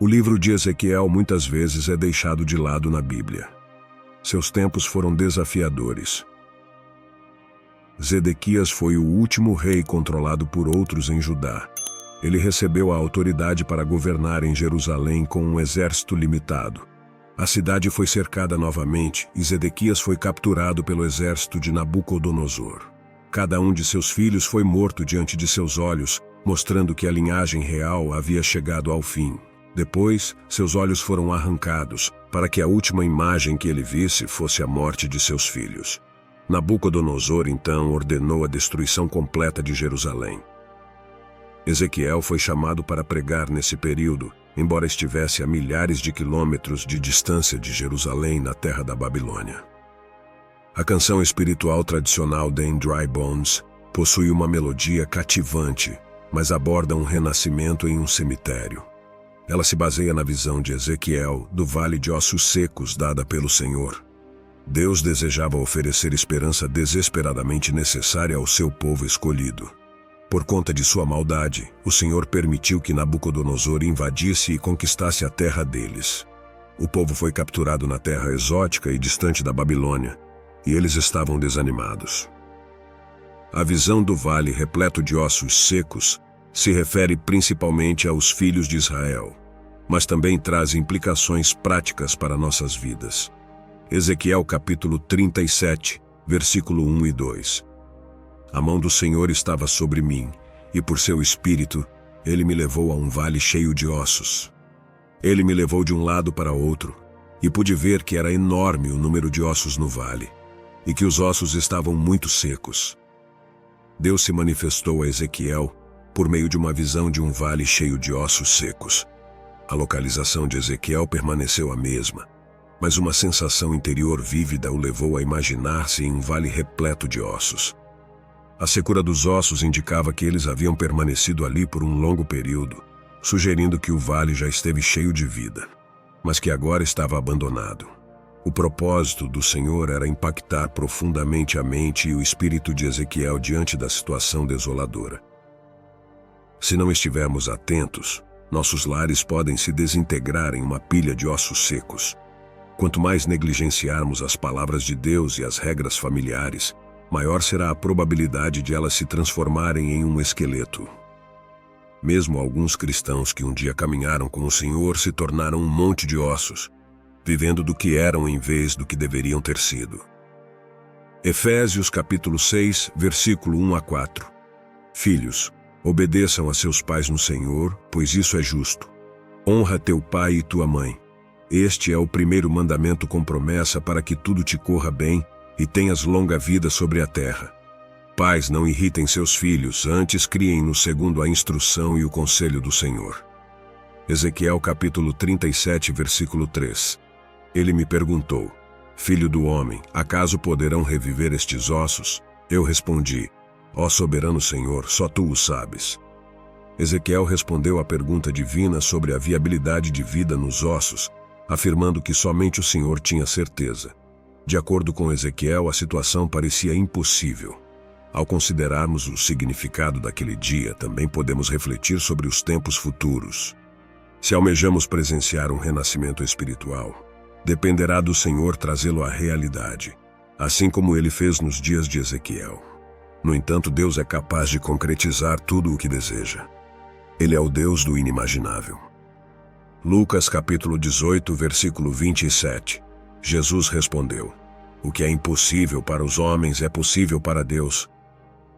O livro de Ezequiel muitas vezes é deixado de lado na Bíblia. Seus tempos foram desafiadores. Zedequias foi o último rei controlado por outros em Judá. Ele recebeu a autoridade para governar em Jerusalém com um exército limitado. A cidade foi cercada novamente e Zedequias foi capturado pelo exército de Nabucodonosor. Cada um de seus filhos foi morto diante de seus olhos, mostrando que a linhagem real havia chegado ao fim. Depois, seus olhos foram arrancados, para que a última imagem que ele visse fosse a morte de seus filhos. Nabucodonosor então ordenou a destruição completa de Jerusalém. Ezequiel foi chamado para pregar nesse período, embora estivesse a milhares de quilômetros de distância de Jerusalém, na terra da Babilônia. A canção espiritual tradicional de Dry Bones possui uma melodia cativante, mas aborda um renascimento em um cemitério. Ela se baseia na visão de Ezequiel do Vale de Ossos Secos dada pelo Senhor. Deus desejava oferecer esperança desesperadamente necessária ao seu povo escolhido. Por conta de sua maldade, o Senhor permitiu que Nabucodonosor invadisse e conquistasse a terra deles. O povo foi capturado na terra exótica e distante da Babilônia, e eles estavam desanimados. A visão do vale repleto de ossos secos se refere principalmente aos filhos de Israel, mas também traz implicações práticas para nossas vidas. Ezequiel capítulo 37, versículo 1 e 2. A mão do Senhor estava sobre mim, e por seu espírito, ele me levou a um vale cheio de ossos. Ele me levou de um lado para outro, e pude ver que era enorme o número de ossos no vale, e que os ossos estavam muito secos. Deus se manifestou a Ezequiel por meio de uma visão de um vale cheio de ossos secos. A localização de Ezequiel permaneceu a mesma, mas uma sensação interior vívida o levou a imaginar-se em um vale repleto de ossos. A secura dos ossos indicava que eles haviam permanecido ali por um longo período, sugerindo que o vale já esteve cheio de vida, mas que agora estava abandonado. O propósito do Senhor era impactar profundamente a mente e o espírito de Ezequiel diante da situação desoladora. Se não estivermos atentos, nossos lares podem se desintegrar em uma pilha de ossos secos. Quanto mais negligenciarmos as palavras de Deus e as regras familiares, maior será a probabilidade de elas se transformarem em um esqueleto. Mesmo alguns cristãos que um dia caminharam com o Senhor se tornaram um monte de ossos, vivendo do que eram em vez do que deveriam ter sido. Efésios capítulo 6, versículo 1 a 4. Filhos, obedeçam a seus pais no Senhor, pois isso é justo. Honra teu pai e tua mãe. Este é o primeiro mandamento com promessa para que tudo te corra bem e tenhas longa vida sobre a terra. Pais, não irritem seus filhos, antes criem-nos segundo a instrução e o conselho do Senhor. Ezequiel capítulo 37, versículo 3. Ele me perguntou: Filho do homem, acaso poderão reviver estes ossos? Eu respondi: Ó soberano Senhor, só tu o sabes. Ezequiel respondeu à pergunta divina sobre a viabilidade de vida nos ossos, afirmando que somente o Senhor tinha certeza. De acordo com Ezequiel, a situação parecia impossível. Ao considerarmos o significado daquele dia, também podemos refletir sobre os tempos futuros. Se almejamos presenciar um renascimento espiritual, dependerá do Senhor trazê-lo à realidade, assim como ele fez nos dias de Ezequiel. No entanto, Deus é capaz de concretizar tudo o que deseja. Ele é o Deus do inimaginável. Lucas capítulo 18, versículo 27. Jesus respondeu: O que é impossível para os homens é possível para Deus.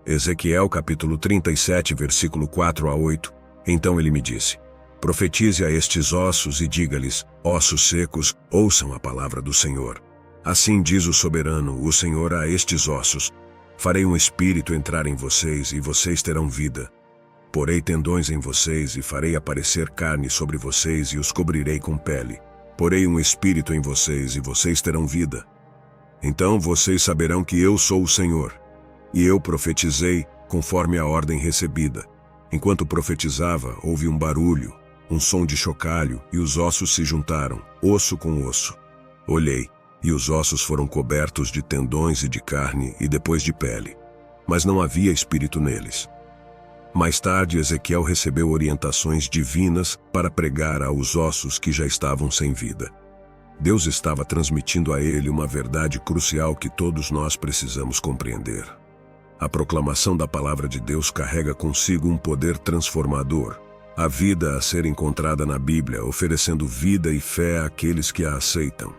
Ezequiel capítulo 37, versículo 4 a 8. Então ele me disse: Profetize a estes ossos e diga-lhes: Ossos secos, ouçam a palavra do Senhor. Assim diz o soberano, o Senhor, a estes ossos: Farei um espírito entrar em vocês e vocês terão vida. Porei tendões em vocês e farei aparecer carne sobre vocês e os cobrirei com pele. Porei um espírito em vocês e vocês terão vida. Então vocês saberão que eu sou o Senhor. E eu profetizei conforme a ordem recebida. Enquanto profetizava, houve um barulho, um som de chocalho, e os ossos se juntaram, osso com osso. Olhei, e os ossos foram cobertos de tendões e de carne e depois de pele. Mas não havia espírito neles. Mais tarde, Ezequiel recebeu orientações divinas para pregar aos ossos que já estavam sem vida. Deus estava transmitindo a ele uma verdade crucial que todos nós precisamos compreender. A proclamação da palavra de Deus carrega consigo um poder transformador. A vida a ser encontrada na Bíblia, oferecendo vida e fé àqueles que a aceitam.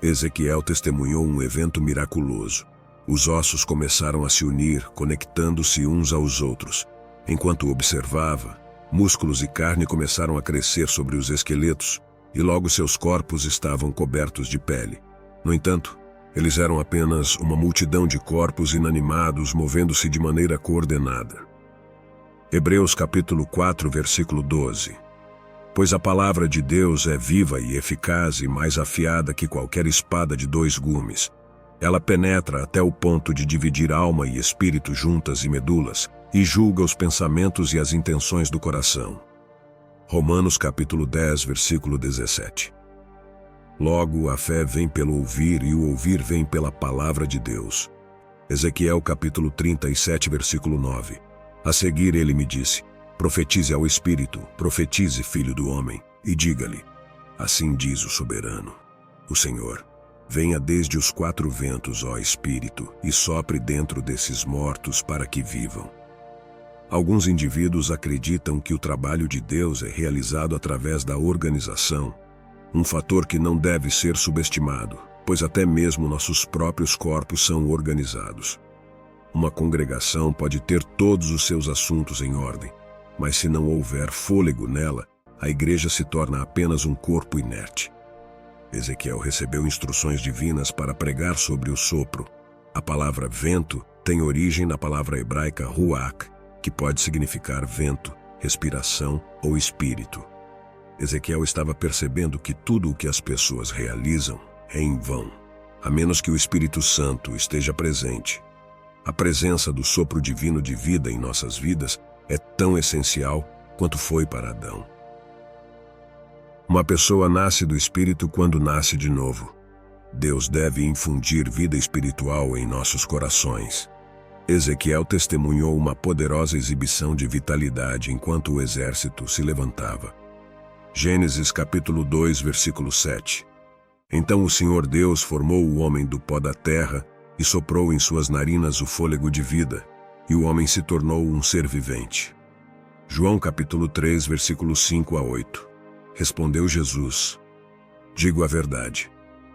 Ezequiel testemunhou um evento miraculoso. Os ossos começaram a se unir, conectando-se uns aos outros. Enquanto observava, músculos e carne começaram a crescer sobre os esqueletos, e logo seus corpos estavam cobertos de pele. No entanto, eles eram apenas uma multidão de corpos inanimados movendo-se de maneira coordenada. Hebreus capítulo 4, versículo 12. Pois a palavra de Deus é viva e eficaz e mais afiada que qualquer espada de 2 gumes. Ela penetra até o ponto de dividir alma e espírito juntas e medulas, e julga os pensamentos e as intenções do coração. Romanos capítulo 10, versículo 17. Logo, a fé vem pelo ouvir e o ouvir vem pela palavra de Deus. Ezequiel capítulo 37, versículo 9. A seguir ele me disse: profetize ao Espírito, profetize, filho do homem, e diga-lhe: assim diz o soberano, o Senhor. Venha desde os 4 ventos, ó Espírito, e sopre dentro desses mortos para que vivam. Alguns indivíduos acreditam que o trabalho de Deus é realizado através da organização, um fator que não deve ser subestimado, pois até mesmo nossos próprios corpos são organizados. Uma congregação pode ter todos os seus assuntos em ordem, mas se não houver fôlego nela, a igreja se torna apenas um corpo inerte. Ezequiel recebeu instruções divinas para pregar sobre o sopro. A palavra vento tem origem na palavra hebraica ruach, que pode significar vento, respiração ou espírito. Ezequiel estava percebendo que tudo o que as pessoas realizam é em vão, a menos que o Espírito Santo esteja presente. A presença do sopro divino de vida em nossas vidas é tão essencial quanto foi para Adão. Uma pessoa nasce do Espírito quando nasce de novo. Deus deve infundir vida espiritual em nossos corações. Ezequiel testemunhou uma poderosa exibição de vitalidade enquanto o exército se levantava. Gênesis capítulo 2, versículo 7. Então o Senhor Deus formou o homem do pó da terra e soprou em suas narinas o fôlego de vida, e o homem se tornou um ser vivente. João capítulo 3, versículos 5 a 8. Respondeu Jesus: digo a verdade,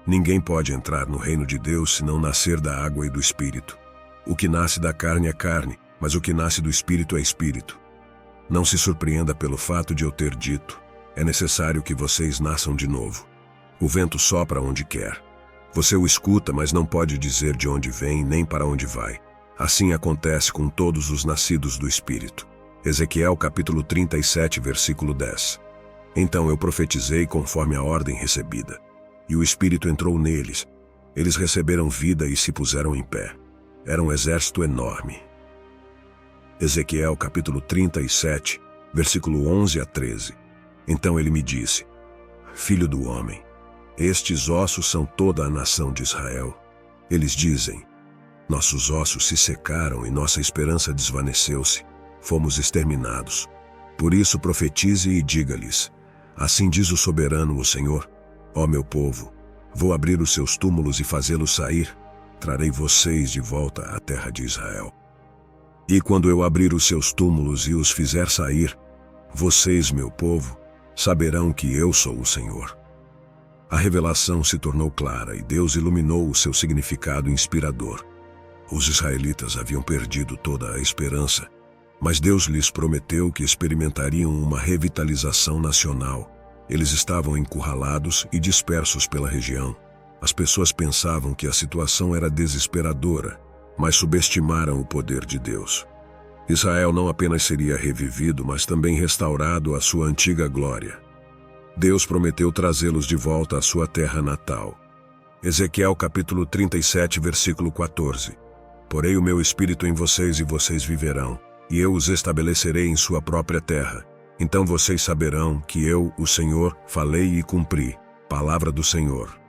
ninguém pode entrar no reino de Deus se não nascer da água e do Espírito. O que nasce da carne é carne, mas o que nasce do Espírito é Espírito. Não se surpreenda pelo fato de eu ter dito: é necessário que vocês nasçam de novo. O vento sopra onde quer. Você o escuta, mas não pode dizer de onde vem nem para onde vai. Assim acontece com todos os nascidos do Espírito. Ezequiel capítulo 37, versículo 10. Então eu profetizei conforme a ordem recebida, e o Espírito entrou neles. Eles receberam vida e se puseram em pé. Era um exército enorme. Ezequiel capítulo 37, versículo 11 a 13. Então ele me disse: filho do homem, estes ossos são toda a nação de Israel. Eles dizem: nossos ossos se secaram e nossa esperança desvaneceu-se. Fomos exterminados. Por isso profetize e diga-lhes: assim diz o soberano, o Senhor: ó meu povo, vou abrir os seus túmulos e fazê-los sair. Trarei vocês de volta à terra de Israel. E quando eu abrir os seus túmulos e os fizer sair, vocês, meu povo, saberão que eu sou o Senhor. A revelação se tornou clara e Deus iluminou o seu significado inspirador. Os israelitas haviam perdido toda a esperança, mas Deus lhes prometeu que experimentariam uma revitalização nacional. Eles estavam encurralados e dispersos pela região. As pessoas pensavam que a situação era desesperadora, mas subestimaram o poder de Deus. Israel não apenas seria revivido, mas também restaurado à sua antiga glória. Deus prometeu trazê-los de volta à sua terra natal. Ezequiel capítulo 37, versículo 14. Porei o meu espírito em vocês e vocês viverão, e eu os estabelecerei em sua própria terra. Então vocês saberão que eu, o Senhor, falei e cumpri. Palavra do Senhor.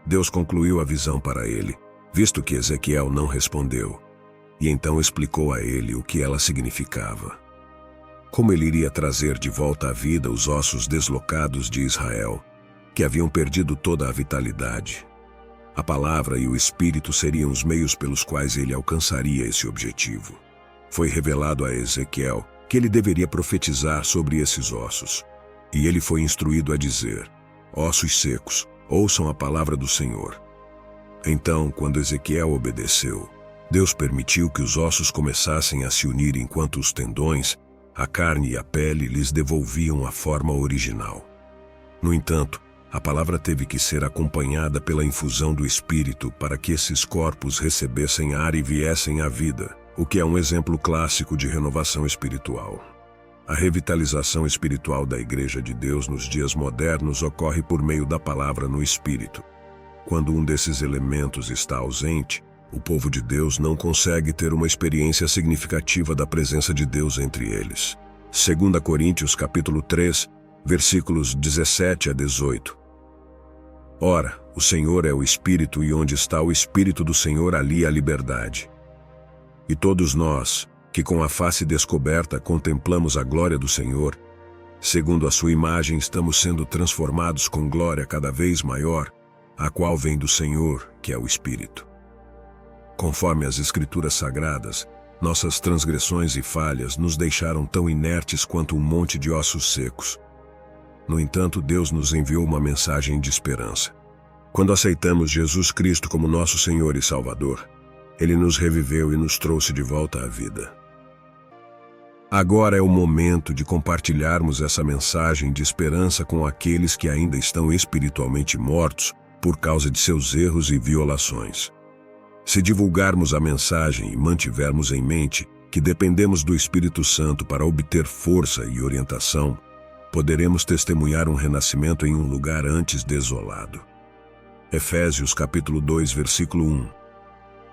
Deus concluiu a visão para ele, visto que Ezequiel não respondeu. e então explicou a ele o que ela significava. Como ele iria trazer de volta à vida os ossos deslocados de Israel, que haviam perdido toda a vitalidade. A palavra e o Espírito seriam os meios pelos quais ele alcançaria esse objetivo. Foi revelado a Ezequiel que ele deveria profetizar sobre esses ossos. E ele foi instruído a dizer: ossos secos, ouçam a palavra do Senhor. Então, quando Ezequiel obedeceu, Deus permitiu que os ossos começassem a se unir enquanto os tendões, a carne e a pele lhes devolviam a forma original. No entanto, a palavra teve que ser acompanhada pela infusão do Espírito para que esses corpos recebessem ar e viessem à vida, o que é um exemplo clássico de renovação espiritual. A revitalização espiritual da Igreja de Deus nos dias modernos ocorre por meio da palavra no Espírito. Quando um desses elementos está ausente, o povo de Deus não consegue ter uma experiência significativa da presença de Deus entre eles. 2 Coríntios capítulo 3, versículos 17 a 18. Ora, o Senhor é o Espírito, e onde está o Espírito do Senhor, ali há liberdade. E todos nós, que com a face descoberta contemplamos a glória do Senhor, segundo a sua imagem estamos sendo transformados com glória cada vez maior, a qual vem do Senhor, que é o Espírito. Conforme as Escrituras Sagradas, nossas transgressões e falhas nos deixaram tão inertes quanto um monte de ossos secos. No entanto, Deus nos enviou uma mensagem de esperança. Quando aceitamos Jesus Cristo como nosso Senhor e Salvador, Ele nos reviveu e nos trouxe de volta à vida. Agora é o momento de compartilharmos essa mensagem de esperança com aqueles que ainda estão espiritualmente mortos por causa de seus erros e violações. Se divulgarmos a mensagem e mantivermos em mente que dependemos do Espírito Santo para obter força e orientação, poderemos testemunhar um renascimento em um lugar antes desolado. Efésios capítulo 2, versículo 1.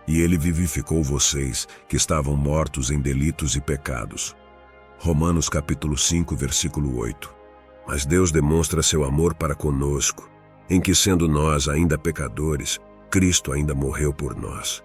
E ele vivificou vocês, que estavam mortos em delitos e pecados. Romanos capítulo 5, versículo 8. Mas Deus demonstra seu amor para conosco, em que, sendo nós ainda pecadores, Cristo ainda morreu por nós.